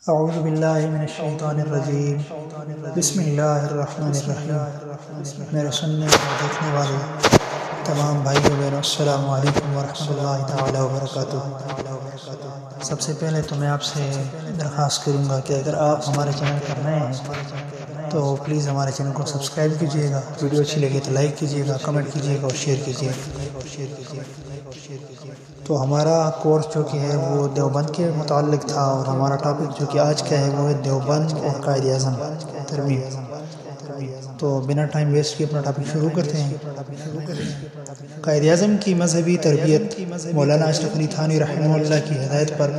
اعوذ باللہ من الشیطان الرجیم، بسم اللہ الرحمن الرحیم۔ میرے سننے اور دیکھنے والے تمام بھائیوں بہنوں، السلام علیکم ورحمۃ اللہ تعالی وبرکاتہ۔ سب سے پہلے تو میں آپ سے درخواست کروں گا کہ اگر آپ ہمارے چینل پر نئے ہیں تو پلیز ہمارے چینل کو سبسکرائب کیجیے گا، ویڈیو اچھی لگے تو لائک کیجیے گا، کمنٹ کیجیے گا اور شیئر کیجیے گا۔ تو ہمارا کورس جو کہ ہے وہ دیوبند کے متعلق تھا، اور ہمارا ٹاپک جو کہ آج کا ہے وہ ہے دیوبند اور قائد اعظم ترمیم۔ تو بنا ٹائم ویسٹ کیے اپنا ٹاپک شروع کرتے ہیں۔ قائد اعظم کی مذہبی تربیت مولانا اشرف علی تھانوی رحمہ اللہ کی ہدایت پر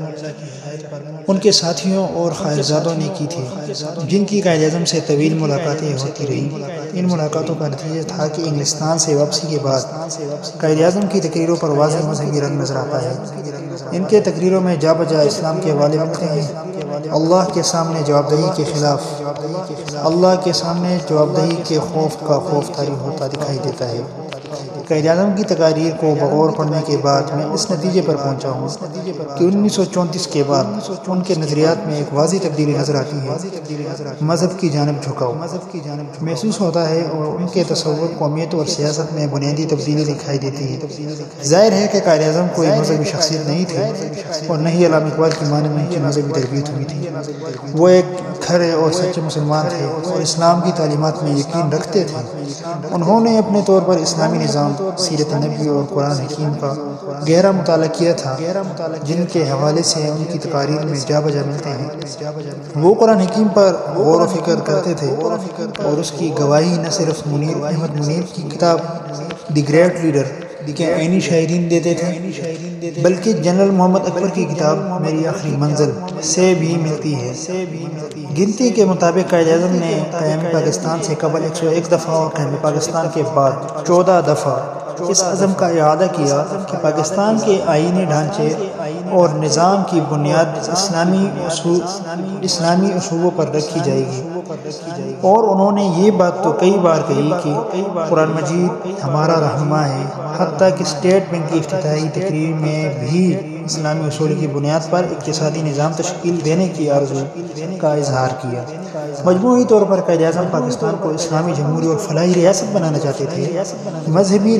ان کے ساتھیوں اور خواہرزادوں نے کی تھی، جن کی قائد اعظم سے طویل ملاقاتیں ہوتی رہیں۔ ان ملاقاتوں کا نتیجہ تھا کہ انگلستان سے واپسی کے بعد قائد اعظم کی تقریروں پر واضح مذہبی رنگ نظر آتا ہے۔ ان کے تقریروں میں جا بجا اسلام کے حوالے ملتے ہیں، اللہ کے سامنے جواب دہی کے خلاف، اللہ کے سامنے جواب دہی کے خوف کا خوف طاری ہوتا دکھائی دیتا ہے۔ قائد اعظم کی تقاریر کو بغور پڑھنے کے بعد میں اس نتیجے پر پہنچا ہوں کہ 1934 کے بعد ان کے نظریات میں ایک واضح تبدیلی نظر آتی ہے، مذہب کی جانب جھکاؤ محسوس ہوتا ہے، اور ان کے تصور، قومیت اور سیاست میں بنیادی تبدیلی دکھائی دیتی ہے۔ ظاہر ہے کہ قائد اعظم کوئی مذہبی شخصیت نہیں تھی، اور نہ ہی علامہ اقبال کی مانند ان کی مذہبی تربیت ہوئی تھی۔ وہ ایک کھرے اور سچے مسلمان تھے اور اسلام کی تعلیمات میں یقین رکھتے تھے۔ انہوں نے اپنے طور پر اسلامی نظام، سیرت نبوی اور قرآن حکیم کا گہرا مطالعہ کیا تھا، جن کے حوالے سے ان کی تقاریر میں جا بجا ملتے ہیں۔ وہ قرآن حکیم پر غور و فکر کرتے تھے اور اس کی گواہی نہ صرف منیر احمد منیر کی کتاب دی گریٹ لیڈر کے عینی شاہدین دیتے تھے، بلکہ جنرل محمد اکبر کی کتاب میری آخری منزل سے بھی ملتی ہے۔ گنتی کے مطابق قائد اعظم نے قیام پاکستان سے قبل 101 دفعہ اور قیام پاکستان کے بعد 14 دفعہ اس عزم کا اعادہ کیا کہ پاکستان کے آئینی ڈھانچے اور نظام کی بنیاد اسلامی اصولوں پر رکھی جائے گی۔ اور انہوں نے یہ بات تو کئی بار کہی کہ قرآن مجید ہمارا رہنما ہے، حتیٰ کہ اسٹیٹ بینک کی افتتاحی تقریر میں بھی اسلامی اصول کی بنیاد پر اقتصادی نظام تشکیل دینے کی آرزو کا اظہار کیا۔ مجموعی طور پر قائد اعظم پاکستان کو اسلامی جمہوری اور فلاحی ریاست بنانا چاہتے تھے، مذہبی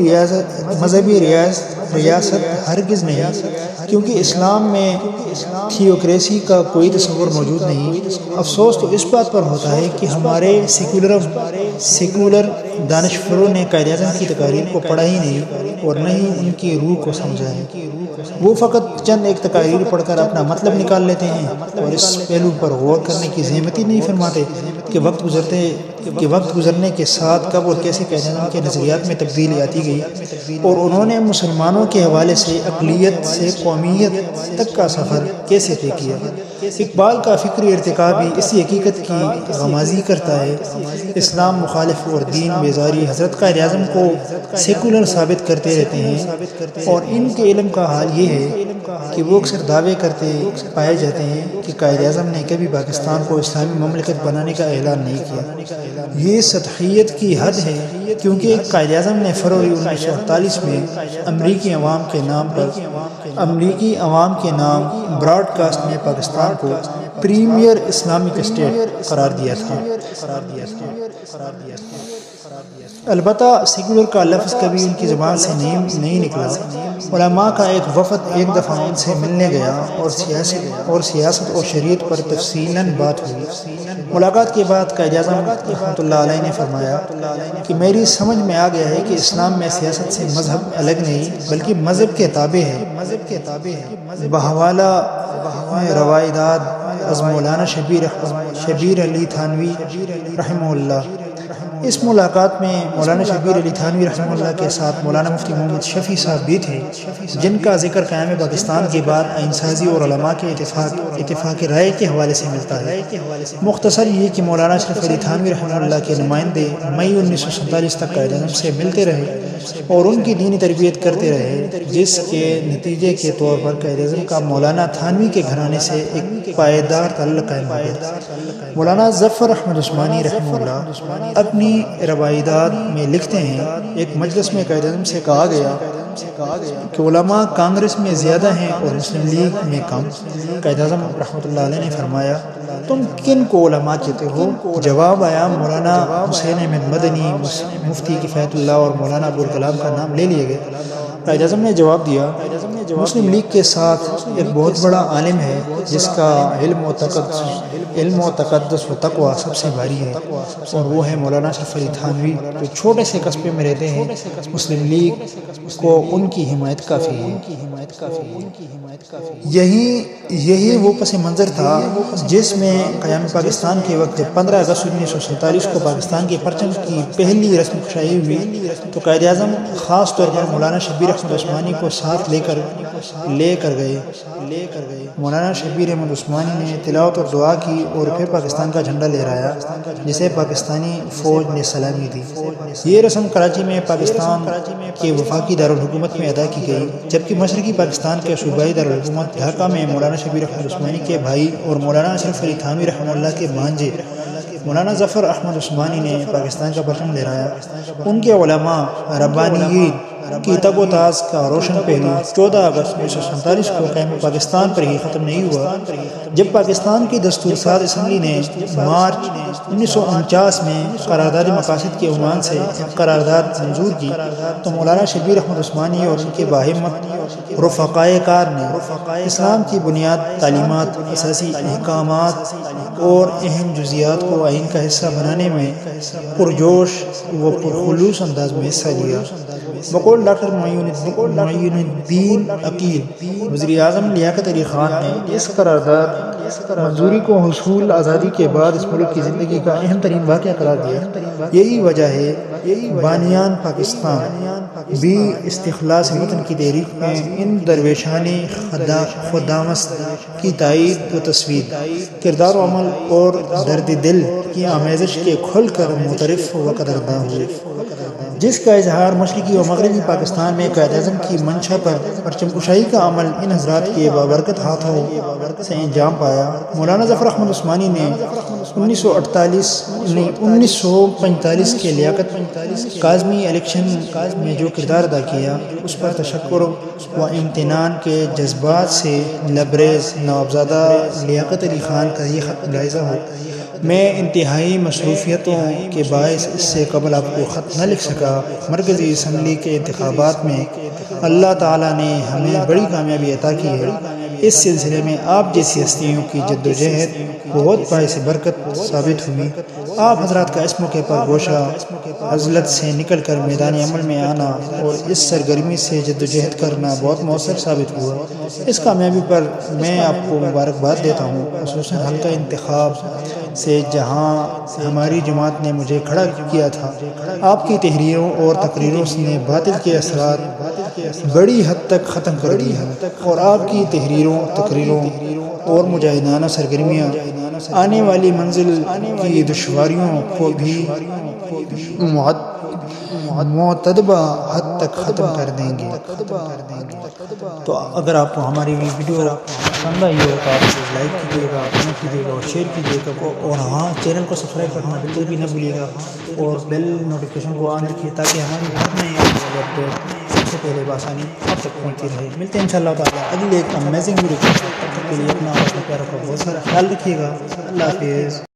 ریاست ہرگز نہیں، کیونکہ اسلام میں تھیوکریسی کا کوئی تصور موجود نہیں۔ افسوس تو اس بات پر ہوتا ہے کہ ہمارے سیکولر دانشوروں نے قائد اعظم کی تقاریر کو پڑھا ہی نہیں اور نہ ہی ان کی روح کو سمجھا ہے۔ وہ فقط چند ایک تقاریر پڑھ کر اپنا مطلب نکال لیتے ہیں اور اس پہلو پر غور کرنے کی زحمت ہی نہیں فرماتے کہ وقت گزرنے کے ساتھ کب اور کیسے قائد اعظم کے نظریات میں تبدیلی آتی گئی، اور انہوں نے مسلمانوں کے حوالے سے اقلیت سے قومیت تک کا سفر کیسے طے کیا۔ اقبال کا فکری ارتقا بھی اسی حقیقت کی غمازی کرتا ہے۔ اسلام مخالف اور دین بیزاری حضرت قائد اعظم کو سیکولر ثابت کرتے رہتے ہیں، اور ان کے علم کا حال یہ ہے کہ وہ اکثر دعوے کرتے پائے جاتے ہیں کہ قائد اعظم نے کبھی پاکستان کو اسلامی مملکت بنانے کا اعلان نہیں کیا۔ یہ سطحیت کی حد ہے، کیونکہ قائد اعظم نے فروری 1948 میں امریکی عوام کے نام براڈ کاسٹ میں پاکستان کو پریمیئر اسلامک اسٹیٹ قرار دیا تھا۔ البتہ سیکولر کا لفظ کبھی ان کی زبان سے نہیں نکلا۔ علماء کا ایک وفد ایک دفعہ ان سے ملنے گیا اور سیاست اور شریعت پر تفصیلاً بات ہوئی۔ ملاقات کے بعد قائد اعظم رحمۃ اللہ علیہ نے فرمایا کہ میری سمجھ میں آ گیا ہے کہ اسلام میں سیاست سے مذہب الگ نہیں بلکہ مذہب کے تابع ہے۔ بحوالہ روایات از مولانا شبیر علی تھانوی رحمہ اللہ۔ اس ملاقات میں مولانا شبیر علی تھانوی رحمہ اللہ کے ساتھ مولانا مفتی محمد شفیع صاحب بھی تھے، جن کا ذکر قیام پاکستان کے بعد آئین سازی اور علماء کے اتفاق رائے کے حوالے سے ملتا ہے۔ مختصر یہ کہ مولانا اشرف علی تھانوی رحمہ اللہ کے نمائندے مئی 1947 تک قائد اعظم سے ملتے رہے، اور ان کی دینی تربیت کرتے رہے، جس کے نتیجے کے طور پر قائد-اعظم کا مولانا تھانوی کے گھرانے سے ایک پائیدار تعلق قائم ہو گیا۔ مولانا ظفر احمد عثمانی رحمہ اللہ اپنی روایات میں لکھتے ہیں، ایک مجلس میں قائد-اعظم سے کہا گیا کہ علماء کانگریس میں زیادہ ہیں اور مسلم لیگ میں کم۔ قائد-اعظم رحمۃ اللہ علیہ نے فرمایا، تم کن کو علماء کہتے ہو؟ جواب آیا، مولانا حسین احمد مدنی، مفتی کفایت اللہ اور مولانا ابوالکلام کا نام لے لیے گئے۔ قائد-اعظم نے جواب دیا، مسلم لیگ کے ساتھ ایک بہت بڑا عالم ہے جس کا علم و تقدس و تقوی سب سے بھاری ہے، اور وہ ہے مولانا اشرف علی تھانوی، جو چھوٹے سے قصبے میں رہتے ہیں۔ مسلم لیگ کو ان کی حمایت کافی ہے۔ یہی وہ پس منظر تھا جس میں قیام پاکستان کے وقت 15 اگست 1947 کو پاکستان کے پرچم کی پہلی رسم کشائی ہوئی تو قائد اعظم خاص طور پر مولانا شبیر احمد عثمانی کو ساتھ لے کر گئے۔ مولانا شبیر احمد عثمانی نے تلاوت اور دعا کی اور پھر پاکستان کا جھنڈا لہرایا، جسے پاکستانی فوج نے سلامی دی۔ یہ رسم کراچی میں پاکستان کے وفاقی دارالحکومت میں ادا کی گئی، جبکہ مشرقی پاکستان کے صوبائی دارالحکومت ڈھاکہ میں مولانا شبیر احمد عثمانی کے بھائی اور مولانا اشرف علی تھانوی رحمہ اللہ کے بھانجے مولانا ظفر احمد عثمانی نے پاکستان کا پرچم لہرایا۔ ان کے علماء ربانیین کی تگ و تاز کا روشن پہلو 14 اگست 1947 کو قیام پاکستان پر ہی ختم نہیں ہوا۔ جب پاکستان کی دستور ساز اسمبلی نے مارچ 1949 میں قرارداد مقاصد کے عنوان سے قرارداد منظور کی تو مولانا شبیر احمد عثمانی اور ان کے باہمت رفقائے کار نے اسلام کی بنیاد، تعلیمات، اساسی احکامات اور اہم جزیات کو آئین کا حصہ بنانے میں پرجوش و پرخلوص انداز میں حصہ لیا۔ بقول ڈاکٹر معین الدین عقیل، وزیر اعظم لیاقت علی خان نے اس قرارداد منظوری کو حصول آزادی کے بعد اس ملک کی زندگی کا اہم ترین واقعہ قرار دیا۔ یہی وجہ ہے بانیان پاکستان بھی استخلاص وطن کی تحریک میں ان درویشان خدامست کی تائید و تصویر، کردار و عمل اور درد دل کی آمیزش کے کھل کر معترف و قدرداں ہوئے، جس کا اظہار مشرقی و مغربی پاکستان میں قائد اعظم کی منشا پر پرچم کشائی کا عمل ان حضرات کے بابرکت ہاتھوں سے انجام پایا۔ مولانا ظفر احمد عثمانی نے 1945 کے لیاقت کاظمی الیکشن میں جو کردار ادا کیا، اس پر تشکر و امتنان کے جذبات سے لبریز نوابزادہ لیاقت علی خان کا یہ خط ملاحظہ ہو۔ میں انتہائی مصروفیتوں کے باعث اس سے قبل آپ کو خط نہ لکھ سکا۔ مرکزی اسمبلی کے انتخابات میں اللہ تعالیٰ نے ہمیں بڑی کامیابی عطا کی ہے۔ اس سلسلے میں آپ جیسی ہستیوں کی جد و جہد بہت باعث برکت ثابت ہوئی۔ آپ حضرات کا اس موقع پر گوشہ عزلت سے نکل کر میدان عمل میں آنا اور اس سرگرمی سے جد و جہد کرنا بہت مؤثر ثابت ہوا۔ اس کامیابی پر میں آپ کو مبارکباد دیتا ہوں، خصوصاً حلقہ انتخاب سے جہاں ہماری جماعت نے مجھے کھڑا کیا تھا۔ آپ کی تحریروں اور تقریروں نے باطل کے اثرات بڑی حد تک ختم کر دی ہیں، اور آپ کی تقریروں اور مجاہدانہ سرگرمیاں آنے والی منزل کی دشواریوں کو بھی معتدبہ حد تک ختم کر دیں گے۔ تو اگر آپ کو ہماری ویڈیو پسند آئی ہو تو آپ لائک کیجیے گا، کمنٹ کیجیے گا اور شیئر کیجیے گا، اور ہاں چینل کو سبسکرائب کرنا بالکل بھی نہ بھولیے گا، اور بیل نوٹیفیکیشن کو آن رکھیے تاکہ ہماری ہر نئی اپڈیٹ سب سے پہلے بآسانی آپ تک پہنچتی رہے۔ ملتے ہیں انشاءاللہ تعالیٰ اگلی ایک امیزنگ ویڈیو کے ساتھ۔ تب تک کے لیے اپنا اور اپنے پیاروں کا بہت سارا خیال رکھیے گا۔ اللہ حافظ۔